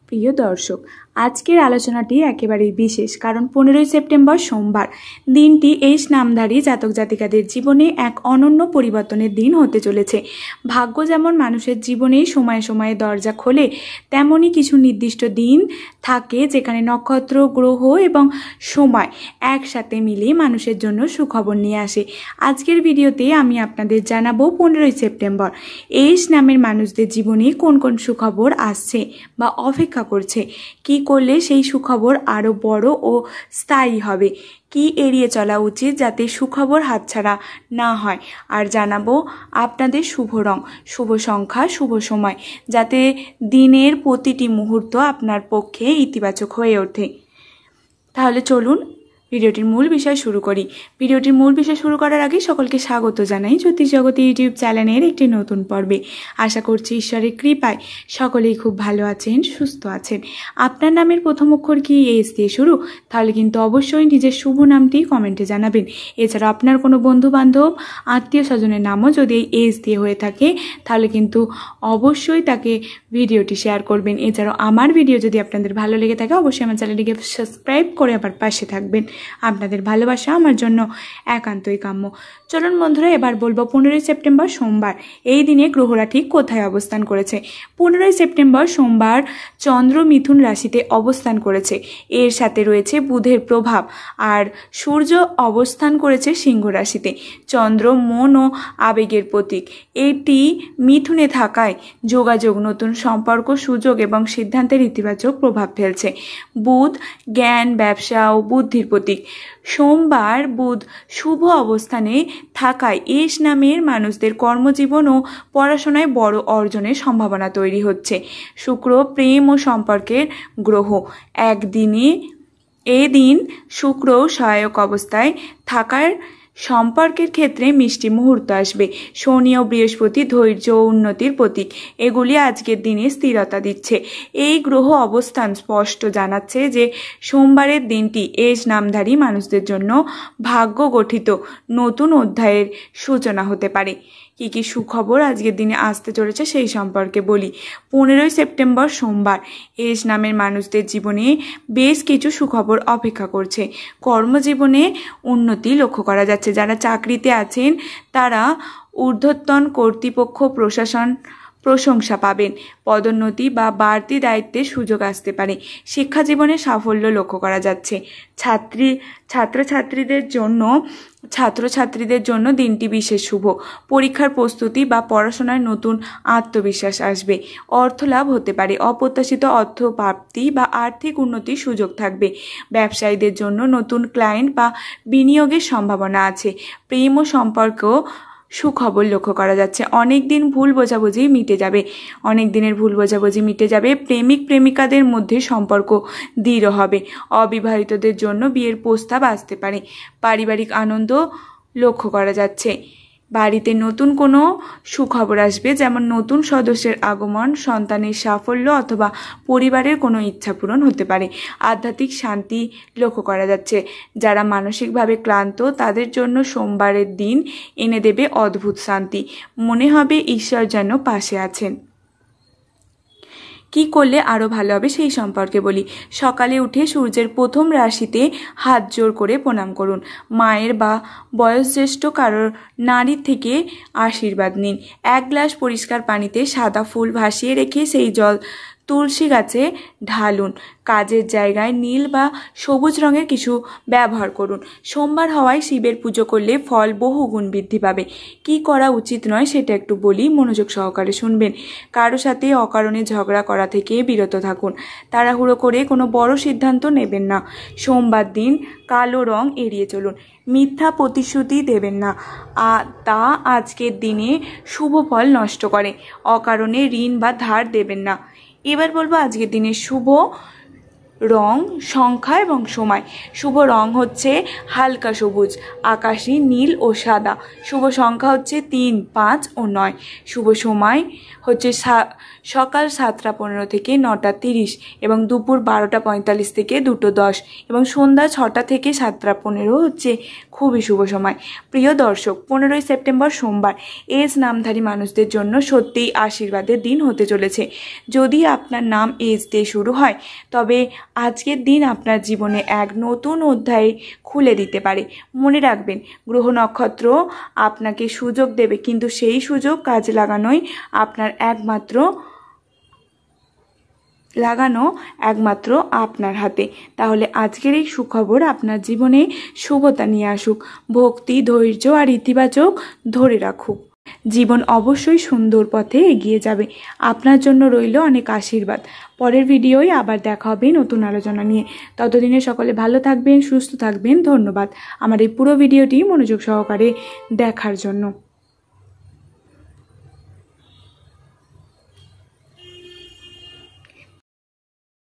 প্রিয় দর্শক, আজকের আলোচনাটি একেবারেই বিশেষ, কারণ 15ই সেপ্টেম্বর সোমবার দিনটি এই নামধারী জাতক জাতিকাদের জীবনে এক অনন্য পরিবর্তনের দিন হতে চলেছে। ভাগ্য যেমন মানুষের জীবনে সময়ে সময়ে দরজা খোলে, তেমনই কিছু নির্দিষ্ট দিন থাকে যেখানে নক্ষত্র, গ্রহ এবং সময় একসাথে মিলে মানুষের জন্য সুখবর নিয়ে আসে। আজকের ভিডিওতে আমি আপনাদের জানাবো 15ই সেপ্টেম্বর এই নামের মানুষদের জীবনে কোন কোন সুখবর আসছে বা অপেক্ষা করছে, কি করলে সেই সুখবর আরও বড় ও স্থায়ী হবে, কি এড়িয়ে চলা উচিত যাতে সুখবর হাতছাড়া না হয়, আর জানাবো আপনাদের শুভ রং, শুভ সংখ্যা, শুভ সময়, যাতে দিনের প্রতিটি মুহূর্ত আপনার পক্ষে ইতিবাচক হয়ে ওঠে। তাহলে চলুন ভিডিওটির মূল বিষয় শুরু করি। ভিডিওটির মূল বিষয় শুরু করার আগে সকলকে স্বাগত জানাই জ্যোতিষ জগতে ইউটিউব চ্যানেলের একটি নতুন পর্বে। আশা করছি ঈশ্বরের কৃপায় সকলেই খুব ভালো আছেন, সুস্থ আছেন। আপনার নামের প্রথম অক্ষর কি এস দিয়ে শুরু? তাহলে কিন্তু অবশ্যই নিজের শুভ নামটি কমেন্টে জানাবেন। এছাড়া আপনার কোনো বন্ধু বান্ধব, আত্মীয় স্বজনের নামও যদি এই এস দিয়ে হয়ে থাকে তাহলে কিন্তু অবশ্যই তাকে ভিডিওটি শেয়ার করবেন। এছাড়াও আমার ভিডিও যদি আপনাদের ভালো লেগে থাকে অবশ্যই আমার চ্যানেলটিকে সাবস্ক্রাইব করে আবার পাশে থাকবেন। আপনাদের ভালোবাসা আমার জন্য একান্তই কাম্য। চলুন বন্ধুরা, এবার বলবো 15ই সেপ্টেম্বর সোমবার এই দিনে গ্রহরা ঠিক কোথায় অবস্থান করেছে। 15ই সেপ্টেম্বর সোমবার চন্দ্র মিথুন রাশিতে অবস্থান করেছে, এর সাথে রয়েছে বুধের প্রভাব, আর সূর্য অবস্থান করেছে সিংহ রাশিতে। চন্দ্র মন ও আবেগের প্রতীক, এটি মিথুনে থাকায় যোগাযোগ, নতুন সম্পর্ক, সুযোগ এবং সিদ্ধান্তের ইতিবাচক প্রভাব ফেলছে। বুধ জ্ঞান, ব্যবসা ও বুদ্ধির প্রতীক। সোমবার বুধ শুভ অবস্থানে থাকায় এস নামের মানুষদের কর্মজীবন ও পড়াশোনায় বড় অর্জনের সম্ভাবনা তৈরি হচ্ছে। শুক্র প্রেম ও সম্পর্কের গ্রহ, এদিন শুক্র সহায়ক অবস্থায় থাকার সম্পর্কের ক্ষেত্রে মিষ্টি মুহূর্ত আসবে। শনি ও বৃহস্পতি ধৈর্য ও উন্নতির প্রতীক, এগুলি আজকের দিনে স্থিরতা দিচ্ছে। এই গ্রহ অবস্থান স্পষ্ট জানাচ্ছে যে সোমবারের দিনটি এস নামধারী মানুষদের জন্য ভাগ্য গঠিত নতুন অধ্যায়ের সূচনা হতে পারে। কি কি সুখবর আজকের দিনে আসতে চলেছে সেই সম্পর্কে বলি। 15ই সেপ্টেম্বর সোমবার এস নামের মানুষদের জীবনে বেশ কিছু সুখবর অপেক্ষা করছে। কর্মজীবনে উন্নতি লক্ষ্য করা যাচ্ছে। যারা চাকরিতে আছেন তারা ঊর্ধ্বতন কর্তৃপক্ষ, প্রশংসা পাবেন। পদোন্নতি বা বাড়তি দায়িত্বের সুযোগ আসতে পারে। শিক্ষা জীবনে সাফল্য লক্ষ্য করা যাচ্ছে। ছাত্রছাত্রীদের জন্য দিনটি বিশেষ শুভ। পরীক্ষার প্রস্তুতি বা পড়াশোনায় নতুন আত্মবিশ্বাস আসবে। অর্থ লাভ হতে পারে। অপ্রত্যাশিত অর্থ প্রাপ্তি বা আর্থিক উন্নতির সুযোগ থাকবে। ব্যবসায়ীদের জন্য নতুন ক্লায়েন্ট বা বিনিয়োগের সম্ভাবনা আছে। প্রেম ও সম্পর্ক সুখবর লক্ষ্য করা যাচ্ছে। অনেক দিনের ভুল বোঝাবুঝি মিটে যাবে। প্রেমিক প্রেমিকাদের মধ্যে সম্পর্ক দৃঢ় হবে। অবিবাহিতদের জন্য বিয়ের প্রস্তাব আসতে পারে। পারিবারিক আনন্দ লক্ষ্য করা যাচ্ছে। বাড়িতে নতুন কোনো সুখবর আসবে, যেমন নতুন সদস্যের আগমন, সন্তানের সাফল্য অথবা পরিবারের কোনো ইচ্ছা পূরণ হতে পারে। আধ্যাত্মিক শান্তি লক্ষ্য করা যাচ্ছে। যারা মানসিকভাবে ক্লান্ত তাদের জন্য সোমবারের দিন এনে দেবে অদ্ভুত শান্তি। মনে হবে ঈশ্বর যেন পাশে আছেন। কি করলে আরও ভালো হবে সেই সম্পর্কে বলি। সকালে উঠে সূর্যের প্রথম রাশিতে হাত জোড় করে প্রণাম করুন। মায়ের বা বয়োজ্যেষ্ঠ কারোর নারীর থেকে আশীর্বাদ নিন। 1 গ্লাস পরিষ্কার পানিতে সাদা ফুল ভাসিয়ে রেখে সেই জল তুলসী গাছে ঢালুন। কাজের জায়গায় নীল বা সবুজ রঙের কিছু ব্যবহার করুন। সোমবার হওয়ায় শিবের পুজো করলে ফল বহুগুণ বৃদ্ধি পাবে। কি করা উচিত নয় সেটা একটু বলি, মনোযোগ সহকারে শুনবেন। কারো সাথে অকারণে ঝগড়া করা থেকে বিরত থাকুন। তাড়াহুড়ো করে কোনো বড় সিদ্ধান্ত নেবেন না। সোমবার দিন কালো রং এড়িয়ে চলুন। মিথ্যা প্রতিশ্রুতি দেবেন না, তা আজকের দিনে শুভ ফল নষ্ট করে। অকারণে ঋণ বা ধার দেবেন না। এবার বলবো আজকের দিনের শুভ রং, সংখ্যা এবং সময়। শুভ রং হচ্ছে হালকা সবুজ, আকাশি, নীল ও সাদা। শুভ সংখ্যা হচ্ছে 3, 5 ও 9। শুভ সময় হচ্ছে সকাল 7টা15 থেকে 9টা30 এবং দুপুর 12টা45 থেকে 2টো10 এবং সন্ধ্যা 6টা থেকে 7টা15 হচ্ছে খুবই শুভ সময়। প্রিয় দর্শক, 15ই সেপ্টেম্বর সোমবার এজ নামধারী মানুষদের জন্য সত্যিই আশীর্বাদের দিন হতে চলেছে। যদি আপনার নাম এজ দিয়ে শুরু হয় তবে আজকের দিন আপনার জীবনে এক নতুন অধ্যায় খুলে দিতে পারে। মনে রাখবেন, গ্রহ নক্ষত্র আপনাকে সুযোগ দেবে, কিন্তু সেই সুযোগ কাজে লাগানো একমাত্র আপনার হাতে। তাহলে আজকের এই সুখবর আপনার জীবনে শুভতা নিয়ে আসুক, ভক্তি, ধৈর্য আর ইতিবাচক ধরে রাখুক। জীবন অবশ্যই সুন্দর পথে এগিয়ে যাবে। আপনার জন্য রইল অনেক আশীর্বাদ। পরের ভিডিওয় আবার দেখা হবে নতুন আলোচনা নিয়ে। ততদিনে সকলে ভালো থাকবেন, সুস্থ থাকবেন। ধন্যবাদ আমার এই পুরো ভিডিওটি মনোযোগ সহকারে দেখার জন্য।